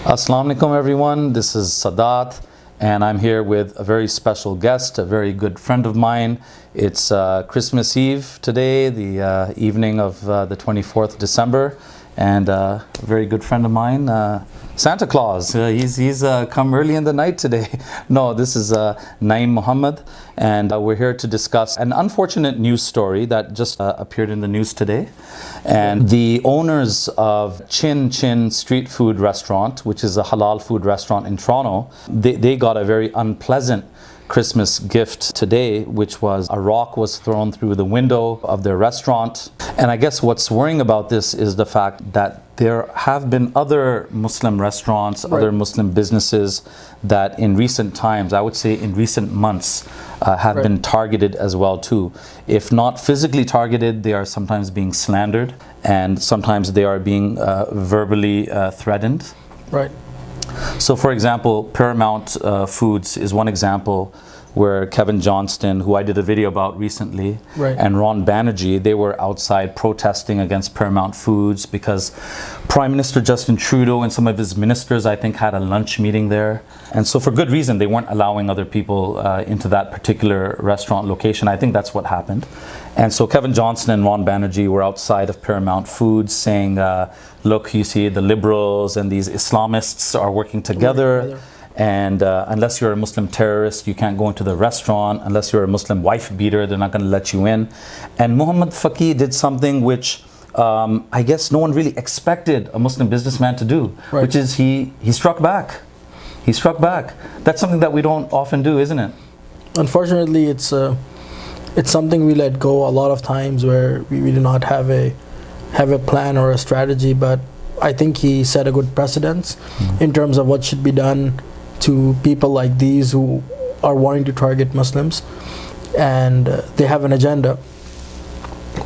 Assalamu alaikum everyone, this is Sadat and I'm here with a very special guest, a very good friend of mine. It's Christmas Eve today, the evening of the 24th December, and a very good friend of mine, Santa Claus. He's come early in the night today. No, this is Naeem Muhammad, and we're here to discuss an unfortunate news story that just appeared in the news today. And the owners of Chin Chin Street Food Restaurant, which is a halal food restaurant in Toronto, they got a very unpleasant Christmas gift today, which was a rock was thrown through the window of their restaurant. And I guess what's worrying about this is the fact that there have been other Muslim restaurants, other Muslim businesses that in recent times, I would say in recent months, have been targeted as well too. If not physically targeted, they are sometimes being slandered, and sometimes they are being verbally threatened. Right. So for example, Paramount Foods is one example where Kevin Johnston, who I did a video about recently, and Ron Banerjee, they were outside protesting against Paramount Foods because Prime Minister Justin Trudeau and some of his ministers, I think, had a lunch meeting there. And so for good reason, they weren't allowing other people into that particular restaurant location. I think that's what happened. And so Kevin Johnston and Ron Banerjee were outside of Paramount Foods saying, look, you see, the liberals and these Islamists are working together. And unless you're a Muslim terrorist, you can't go into the restaurant. Unless you're a Muslim wife beater, they're not going to let you in. And Muhammad Faqih did something which I guess no one really expected a Muslim businessman to do, which is he struck back. He struck back. That's something that we don't often do, isn't it? Unfortunately, it's something we let go a lot of times where we do not have a plan or a strategy. But I think he set a good precedence in terms of what should be done to people like these who are wanting to target Muslims, and they have an agenda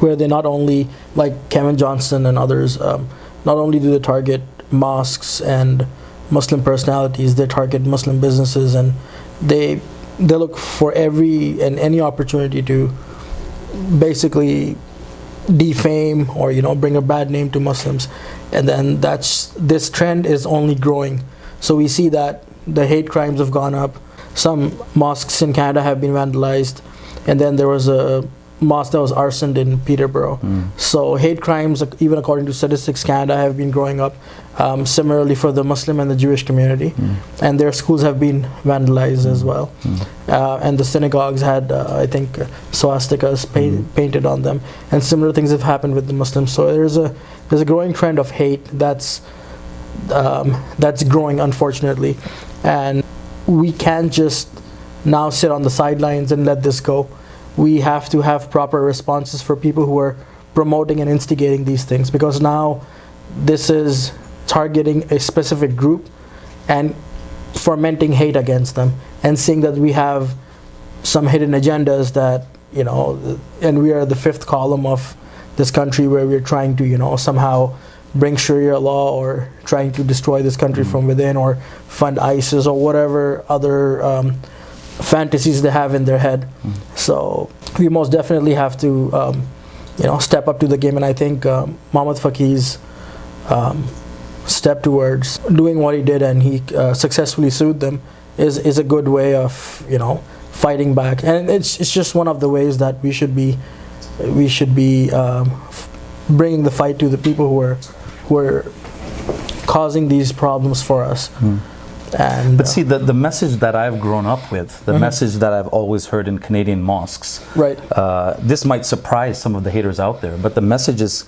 where they not only, like Kevin Johnston and others, not only do they target mosques and Muslim personalities, they target Muslim businesses, and they look for every and any opportunity to basically defame or bring a bad name to Muslims. And then this trend is only growing. So we see that the hate crimes have gone up. Some mosques in Canada have been vandalized, and then there was a mosque that was arsoned in Peterborough. So hate crimes, even according to Statistics Canada, have been growing up. Similarly for the Muslim and the Jewish community, and their schools have been vandalized as well. And the synagogues had, I think, swastikas painted on them, and similar things have happened with the Muslims. So there's a growing trend of hate that's growing, unfortunately, and we can't just now sit on the sidelines and let this go. We have to have proper responses for people who are promoting and instigating these things, because now this is targeting a specific group and fomenting hate against them, and seeing that we have some hidden agendas that, and we are the fifth column of this country where we're trying to, somehow bring Sharia law or trying to destroy this country from within, or fund ISIS or whatever other fantasies they have in their head. So we most definitely have to step up to the game, and I think Muhammad Faqih's step towards doing what he did, and he successfully sued them, is a good way of fighting back. And it's just one of the ways that we should be bringing the fight to the people who are causing these problems for us. But see, the message that I've grown up with, the message that I've always heard in Canadian mosques, this might surprise some of the haters out there, but the message is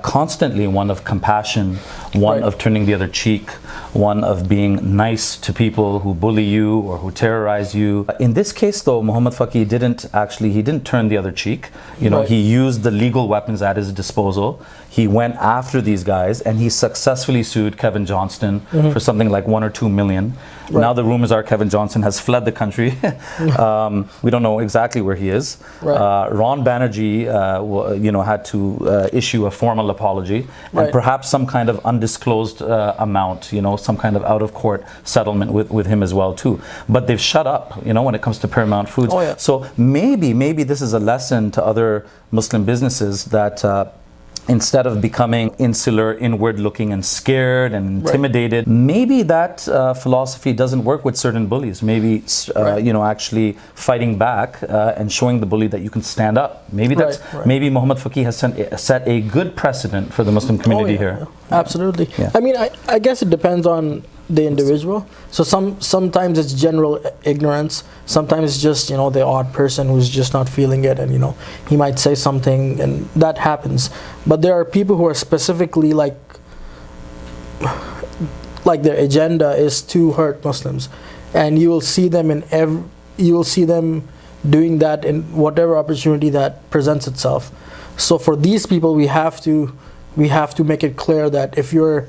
constantly one of compassion, one of turning the other cheek, one of being nice to people who bully you or who terrorize you. In this case though, Muhammad Faqih didn't turn the other cheek. He used the legal weapons at his disposal. He went after these guys, and he successfully sued Kevin Johnston for something like $1 or $2 million. Now the rumors are Kevin Johnston has fled the country. We don't know exactly where he is. Ron Banerjee had to issue a formal apology, and perhaps some kind of undisclosed amount, some kind of out-of-court settlement with him as well too. But they've shut up, when it comes to Paramount Foods. So maybe this is a lesson to other Muslim businesses that instead of becoming insular, inward looking and scared and intimidated, maybe that philosophy doesn't work with certain bullies. Maybe actually fighting back and showing the bully that you can stand up. Maybe that's maybe Muhammad Faqih has set a good precedent for the Muslim community here. Yeah. Absolutely. Yeah. I mean, I guess it depends on the individual. So sometimes it's general ignorance. Sometimes it's just the odd person who's just not feeling it, and he might say something, and that happens. But there are people who are specifically like their agenda is to hurt Muslims, and you will see them doing that in whatever opportunity that presents itself. So for these people, we have to make it clear that if you're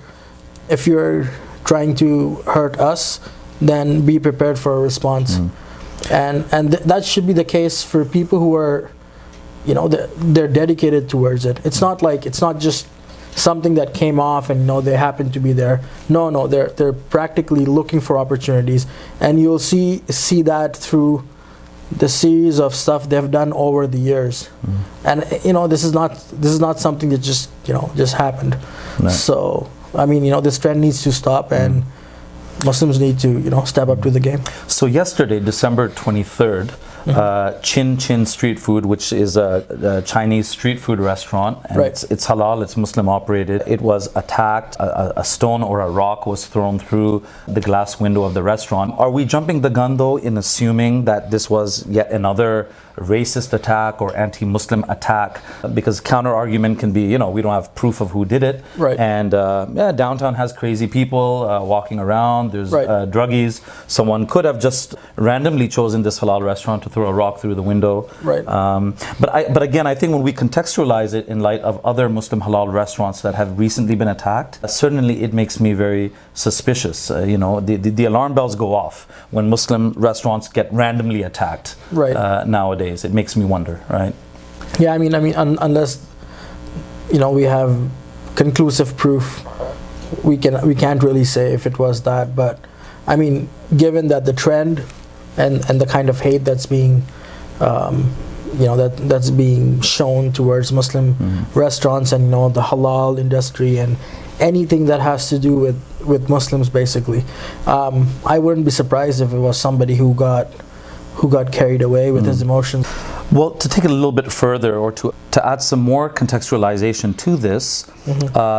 trying to hurt us, then be prepared for a response. And that should be the case for people who are they're dedicated towards it. It's not just something that came off and they happen to be there. No, they're practically looking for opportunities, and you'll see that through the series of stuff they've done over the years. And this is not something that just happened. No. So I mean, this trend needs to stop, and Muslims need to, step up to the game. So yesterday, December 23rd, Chin Chin Street Food, which is a Chinese street food restaurant, and it's halal, it's Muslim operated. It was attacked. A stone or a rock was thrown through the glass window of the restaurant. Are we jumping the gun though in assuming that this was yet another racist attack or anti-Muslim attack? Because counter argument can be, we don't have proof of who did it. Right. And downtown has crazy people walking around. There's druggies. Someone could have just randomly chosen this halal restaurant to throw a rock through the window. Right. But again, I think when we contextualize it in light of other Muslim halal restaurants that have recently been attacked, certainly it makes me very suspicious. The alarm bells go off when Muslim restaurants get randomly attacked nowadays. It makes me wonder, right? Yeah, I mean, unless we have conclusive proof, we can't really say if it was that. But I mean, given that the trend and the kind of hate that's being that's being shown towards Muslim restaurants and the halal industry and anything that has to do with Muslims, basically, I wouldn't be surprised if it was somebody who got carried away with his emotions. Well, to take it a little bit further, or to add some more contextualization to this,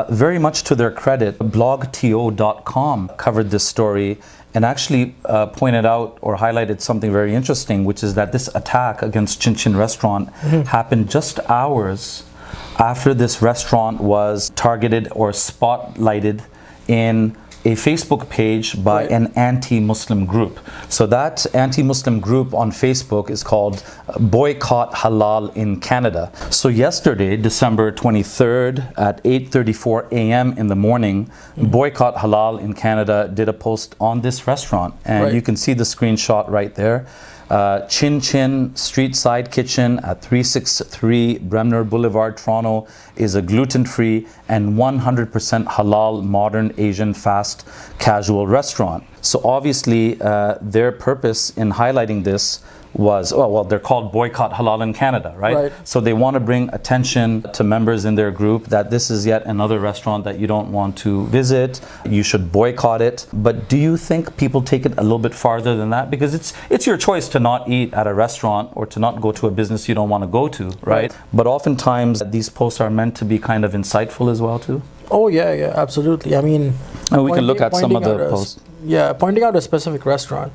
very much to their credit, blogto.com covered this story and actually pointed out or highlighted something very interesting, which is that this attack against Chinchinrestaurant happened just hours after this restaurant was targeted or spotlighted in a Facebook page by an anti-Muslim group. So that anti-Muslim group on Facebook is called Boycott Halal in Canada. So yesterday, December 23rd at 8:34 a.m. in the morning, Boycott Halal in Canada did a post on this restaurant, and you can see the screenshot right there. Chin Chin Street Side Kitchen at 363 Bremner Boulevard, Toronto, is a gluten-free and 100% halal modern Asian fast casual restaurant. So obviously their purpose in highlighting this was, they're called Boycott Halal in Canada, right? So they want to bring attention to members in their group that this is yet another restaurant that you don't want to visit. You should boycott it. But do you think people take it a little bit farther than that? Because it's your choice to not eat at a restaurant or to not go to a business you don't want to go to, right? But oftentimes these posts are meant to be kind of insightful as well too. Oh yeah, absolutely. I mean, and we can look at some of the posts. Yeah, pointing out a specific restaurant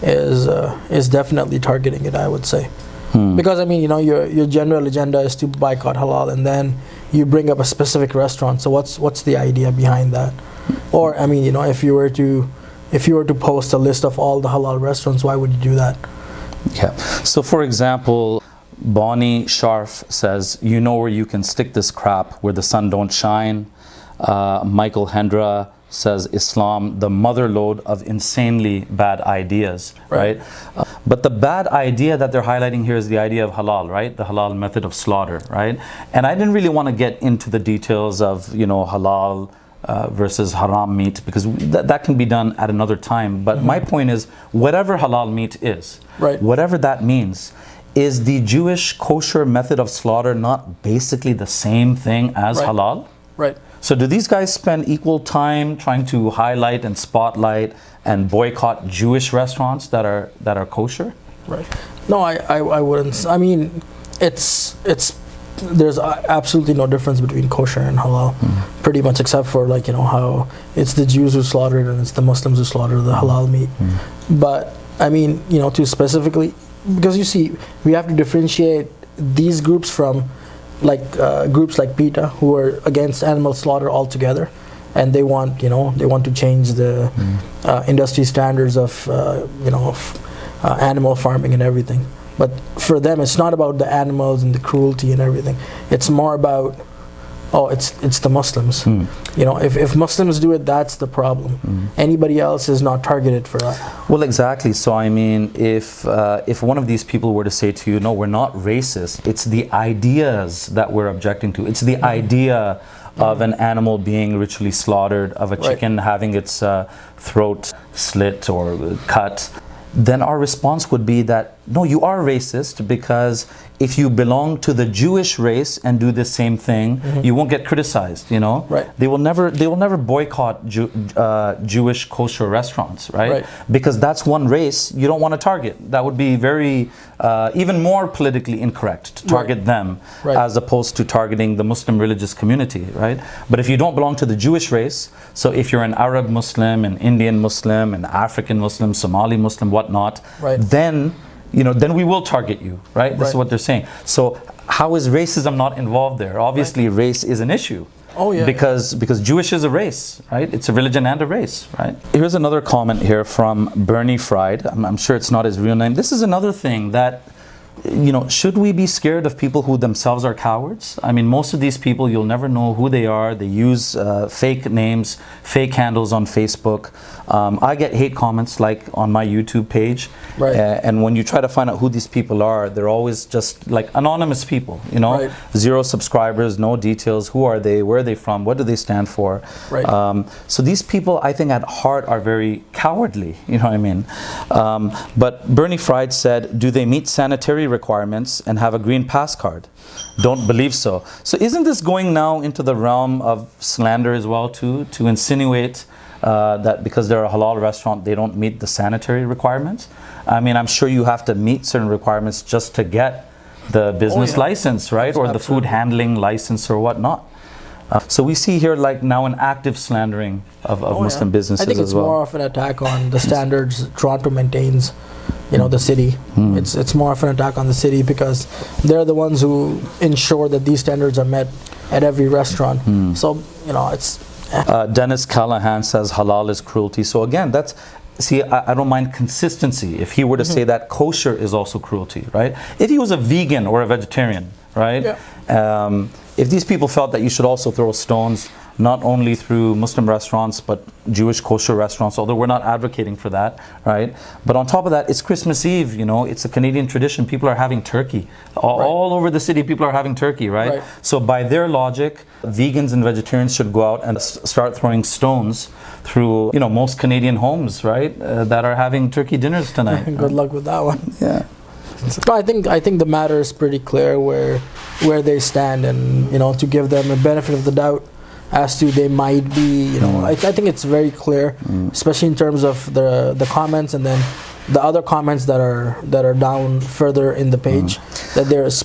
is definitely targeting it, I would say. Because I mean, your general agenda is to boycott halal, and then you bring up a specific restaurant. So what's the idea behind that? Or I mean, if you were to post a list of all the halal restaurants, why would you do that? Yeah. So for example, Bonnie Sharf says, where you can stick this crap, where the sun don't shine. Michael Hendra says, Islam, the motherlode of insanely bad ideas, right? But the bad idea that they're highlighting here is the idea of halal, right? The halal method of slaughter, right? And I didn't really want to get into the details of, halal versus haram meat, because that can be done at another time. But my point is, whatever halal meat is, whatever that means, is the Jewish kosher method of slaughter not basically the same thing as Right. halal? Right. So do these guys spend equal time trying to highlight and spotlight and boycott Jewish restaurants that are kosher? Right. No, I wouldn't. I mean, it's there's absolutely no difference between kosher and halal, pretty much, except for like, you know, how it's the Jews who slaughter it and it's the Muslims who slaughter the halal meat. But I mean, you know, to specifically, because you see, we have to differentiate these groups from like groups like PETA, who are against animal slaughter altogether, and they want, you know, they want to change the industry standards of you know, of animal farming and everything. But for them, it's not about the animals and the cruelty and everything. It's more about, oh, it's the Muslims. You know, if Muslims do it, that's the problem. Anybody else is not targeted for that. Well, exactly. So I mean, if one of these people were to say to you, no, we're not racist, it's the ideas that we're objecting to. It's the idea of an animal being ritually slaughtered, of a chicken having its throat slit or cut, then our response would be that, no, you are racist, because if you belong to the Jewish race and do the same thing, you won't get criticized, you know? Right. They will never boycott Jewish kosher restaurants, right? Because that's one race you don't want to target. That would be very, even more politically incorrect to target them, as opposed to targeting the Muslim religious community, right? But if you don't belong to the Jewish race, so if you're an Arab Muslim, an Indian Muslim, an African Muslim, Somali Muslim, whatnot, then, you know, then we will target you, right? This is what they're saying. So how is racism not involved there? Obviously, race is an issue. Oh, yeah. Because Jewish is a race, right? It's a religion and a race, right? Here's another comment here from Bernie Fried. I'm sure it's not his real name. This is another thing that, you know, should we be scared of people who themselves are cowards? I mean, most of these people, you'll never know who they are. They use fake names, fake handles on Facebook. I get hate comments like on my YouTube page. And when you try to find out who these people are, they're always just like anonymous people, you know, 0 subscribers, no details. Who are they? Where are they from? What do they stand for? So these people, I think, at heart are very cowardly, you know what I mean? But Bernie Fried said, do they meet sanitary requirements and have a green pass card? Don't believe so. So isn't this going now into the realm of slander as well, too, to insinuate that because they're a halal restaurant, they don't meet the sanitary requirements? I mean, I'm sure you have to meet certain requirements just to get the business license, right? Or the food handling license or whatnot. So we see here like now an active slandering of Muslim businesses as well. I think it's more of an attack on the standards Toronto maintains, you know, the city. It's more of an attack on the city, because they're the ones who ensure that these standards are met at every restaurant. So, you know, it's... Dennis Callahan says halal is cruelty. So again, that's... See, I don't mind consistency. If he were to say that kosher is also cruelty, right? If he was a vegan or a vegetarian, right? If these people felt that you should also throw stones, not only through Muslim restaurants, but Jewish kosher restaurants, although we're not advocating for that, right? But on top of that, it's Christmas Eve, you know, it's a Canadian tradition. People are having turkey. All over the city, people are having turkey, right? So by their logic, vegans and vegetarians should go out and start throwing stones through, you know, most Canadian homes, right? That are having turkey dinners tonight. Good luck with that one. Yeah. So I think the matter is pretty clear where they stand, and, you know, to give them a benefit of the doubt as to they might be, you know, I think it's very clear, especially in terms of the comments, and then the other comments that are down further in the page, that there's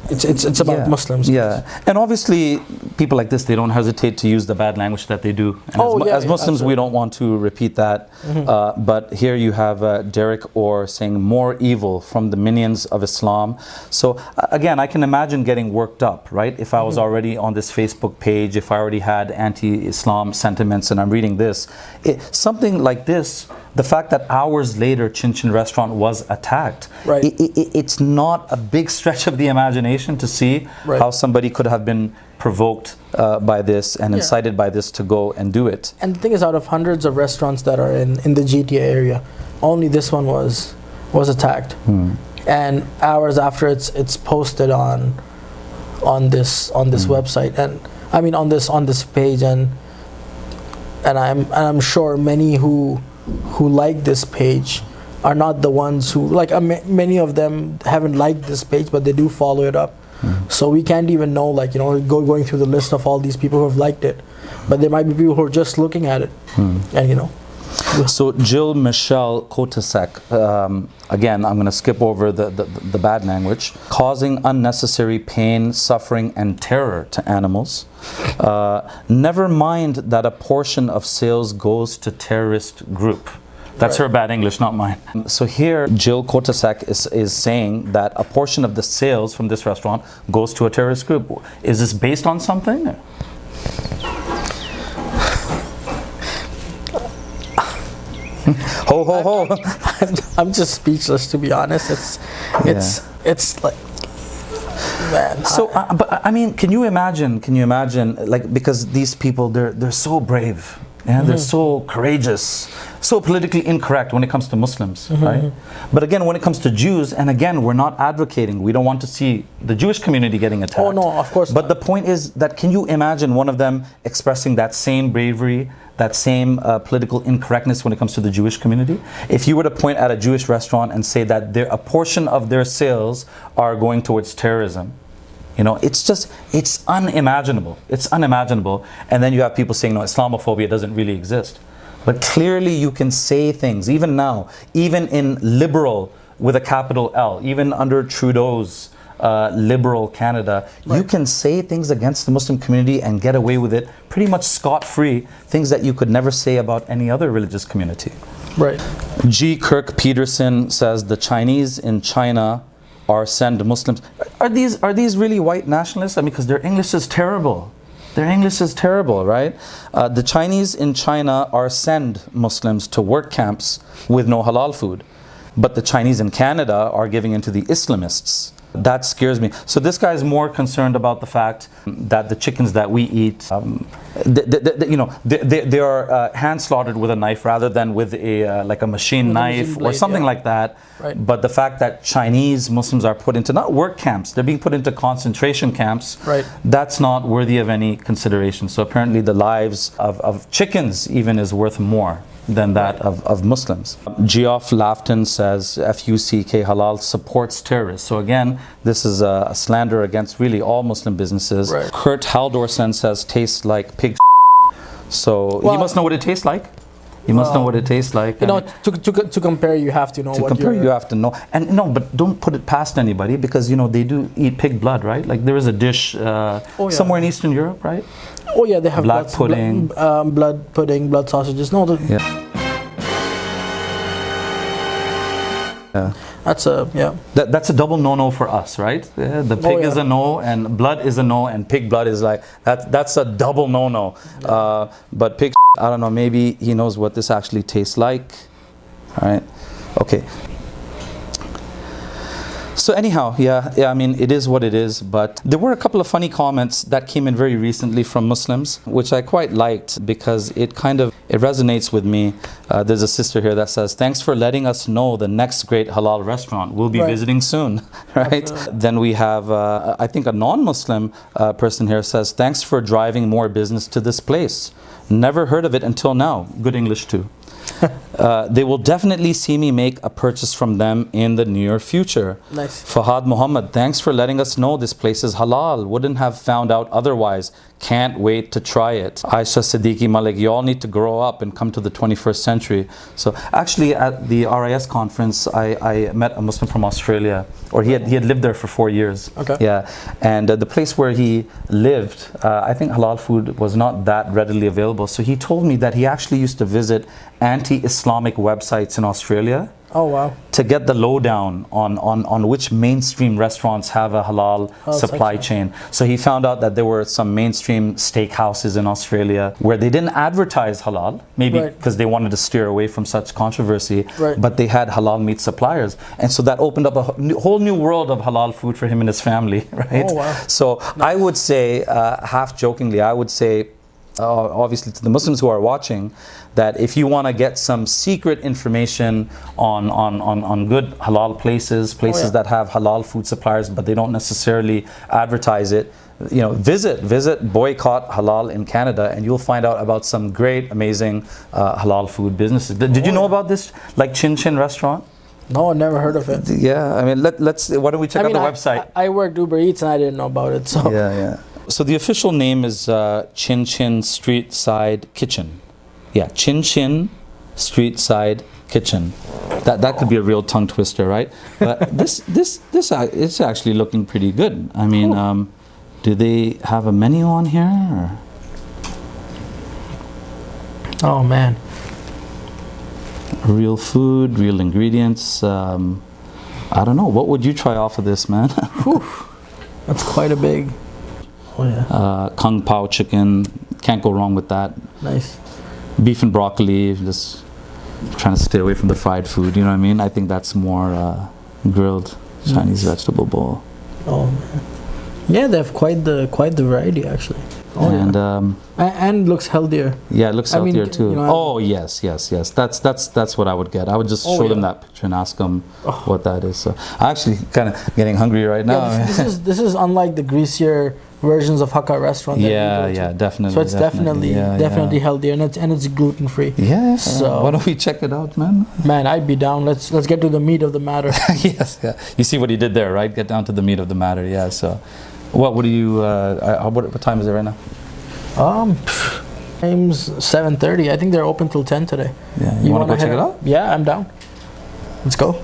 it's about Muslims. And obviously people like this, they don't hesitate to use the bad language that they do. And as Muslims, we don't want to repeat that. But here you have Derek Orr saying more evil from the minions of Islam. So again, I can imagine getting worked up, right? If I was already on this Facebook page, if I already had anti-Islam sentiments and I'm reading this, something like this, the fact that hours later Chinchinrestaurant was attacked, it's not a big stretch of the imagination to see how somebody could have been provoked by this and incited by this to go and do it. And the thing is, out of hundreds of restaurants that are in the GTA area, only this one was attacked. And hours after it's posted on this website, and I mean on this page, and I'm sure many who like this page are not the ones who, like, many of them haven't liked this page, but they do follow it up. So we can't even know, like, going through the list of all these people who have liked it. But there might be people who are just looking at it. And, So Jill Michelle Kotasek, again, I'm going to skip over the bad language, causing unnecessary pain, suffering, and terror to animals. Never mind that a portion of sales goes to terrorist group. That's her bad English, not mine. So here, Jill Kotasek is saying that a portion of the sales from this restaurant goes to a terrorist group. Is this based on something? Ho ho ho! I'm just speechless, to be honest. It's like, man. So, but I mean, can you imagine? Like, because these people, they're so brave, they're so courageous, so politically incorrect when it comes to Muslims, right? But again, when it comes to Jews, and again, we're not advocating. We don't want to see the Jewish community getting attacked. Oh no, of course But not. the point is that, can you imagine one of them expressing that same bravery, that same political incorrectness when it comes to the Jewish community? If you were to point at a Jewish restaurant and say that a portion of their sales are going towards terrorism, it's unimaginable. It's unimaginable. And then you have people saying, no, Islamophobia doesn't really exist. But clearly you can say things, even now, even in liberal with a capital L, even under Trudeau's liberal Canada, you can say things against the Muslim community and get away with it pretty much scot-free, things that you could never say about any other religious community. Right. G. Kirk Peterson says the Chinese in China are send Muslims. Are these really white nationalists? I mean, because their English is terrible. Their English is terrible, right? The Chinese in China are send Muslims to work camps with no halal food. But the Chinese in Canada are giving into the Islamists. That scares me. So this guy is more concerned about the fact that the chickens that we eat, they are hand slaughtered with a knife rather than with a machine knife or something like that. Right. But the fact that Chinese Muslims are put into not work camps, they're being put into concentration camps. Right. That's not worthy of any consideration. So apparently the lives of chickens even is worth more than that of Muslims. Geoff Lafton says FUCK halal supports terrorists. So again, this is a slander against really all Muslim businesses. Right. Kurt Haldorsen says tastes like pig. So he must know what it tastes like. He must know what it tastes like. To compare, you have to know. To compare, you have to know. And no, but don't put it past anybody, because they do eat pig blood, right? Like there is a dish somewhere in Eastern Europe, right? Oh yeah, they have blood pudding, blood pudding, blood sausages. No, that's a double no-no for us, right? The pig is a no, and blood is a no, and pig blood is like that's a double no-no. But pig, I don't know. Maybe he knows what this actually tastes like. All right, okay. So anyhow, I mean, it is what it is, but there were a couple of funny comments that came in very recently from Muslims, which I quite liked because it resonates with me. There's a sister here that says, thanks for letting us know the next great halal restaurant. We'll be visiting soon, right? Then we have, I think a non-Muslim person here says, thanks for driving more business to this place. Never heard of it until now. Good English too. They will definitely see me make a purchase from them in the near future. Nice. Fahad Muhammad, thanks for letting us know this place is halal. Wouldn't have found out otherwise. Can't wait to try it. Aisha Siddiqui Malik, you all need to grow up and come to the 21st century. So actually at the RIS conference, I met a Muslim from Australia, or he had lived there for 4 years. Okay. Yeah, and the place where he lived, I think halal food was not that readily available. So he told me that he actually used to visit anti-Islamic websites in Australia. Oh wow. To get the lowdown on which mainstream restaurants have a halal supply chain. So he found out that there were some mainstream steakhouses in Australia where they didn't advertise halal, maybe because they wanted to steer away from such controversy, but they had halal meat suppliers. And so that opened up a whole new world of halal food for him and his family, right? Oh, wow. So I would say, half jokingly, I would say, obviously to the Muslims who are watching, that if you want to get some secret information on good halal places that have halal food suppliers, but they don't necessarily advertise it, visit Boycott Halal in Canada, and you'll find out about some great, amazing halal food businesses. Did you know about this, like Chinchinrestaurant? No, I never heard of it. Yeah, I mean, let's. Why don't we check out the website? I worked Uber Eats and I didn't know about it. So Yeah. So the official name is Chin Chin Street Side Kitchen. Yeah, Chin Chin Street Side Kitchen. That could be a real tongue twister, right? But this it's actually looking pretty good. I mean, do they have a menu on here? Or? Oh man. Real food, real ingredients. I don't know. What would you try off of this, man? That's quite a big. Oh yeah. Kung Pao chicken. Can't go wrong with that. Nice. Beef and broccoli. Just trying to stay away from the fried food. You know what I mean? I think that's more grilled Chinese vegetable bowl. Oh man. Yeah, they have quite the variety actually. Oh, and and looks healthier. Yeah, it looks healthier too. You know, oh yes. That's what I would get. I would just show them that picture and ask them what that is. So I'm actually kind of getting hungry right now. Yeah, this is unlike the greasier versions of Hakka restaurant. Yeah, definitely. So it's definitely healthier and it's gluten free. Yeah. So why don't we check it out, man? Man, I'd be down. Let's get to the meat of the matter. Yes. Yeah. You see what he did there, right? Get down to the meat of the matter. Yeah. So. What do you? What time is it right now? Time's 7:30. I think they're open till 10 today. Yeah, you want to go check it out? Yeah, I'm down. Let's go.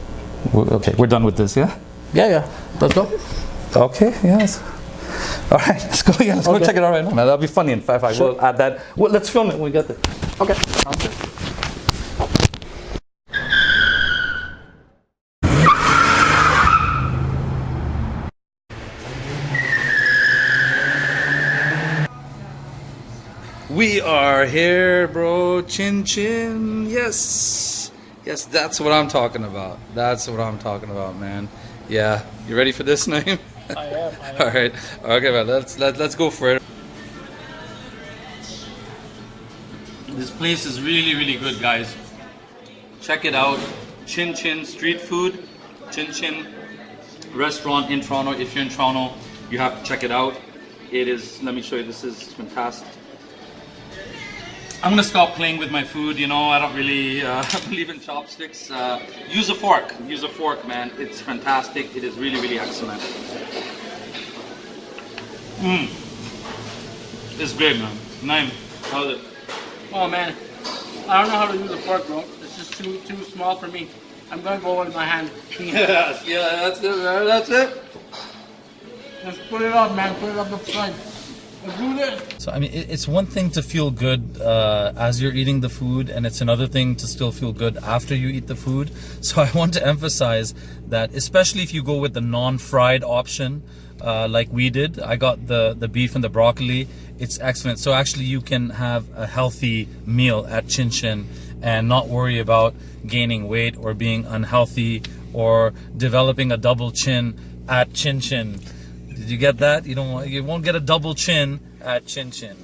Okay, we're done with this, yeah? Yeah. Let's go. Okay. Yes. All right, let's go. Yeah, let's go check it out right now. That'll be funny. In fact, Sure. we'll add that. Well, let's film it when we get there. Okay. Sounds good. We are here, bro. Chin Chin. Yes, that's what I'm talking about. That's what I'm talking about, man. Yeah, you ready for this, Naeem? I am. All right. Okay, man. Let's go for it. This place is really good, guys. Check it out. Chin Chin Street Food, Chin Chin Restaurant in Toronto. If you're in Toronto, you have to check it out. It is. Let me show you. This is fantastic. I'm gonna stop playing with my food. You know, I don't really believe in chopsticks. Use a fork. Use a fork, man. It's fantastic. It is really excellent. It's great, man. Naeem, how's it? Oh man, I don't know how to use a fork, bro. It's just too small for me. I'm gonna go with my hand. Yes, yeah, that's it, man. That's it. Just put it up, man. Put it up the front. Let's do this. So I mean, it's one thing to feel good as you're eating the food, and it's another thing to still feel good after you eat the food. So I want to emphasize that, especially if you go with the non-fried option, like we did. I got the beef and the broccoli. It's excellent. So actually you can have a healthy meal at Chin Chin and not worry about gaining weight or being unhealthy or developing a double chin at Chin Chin. Did you get that? You won't get a double chin at Chin Chin.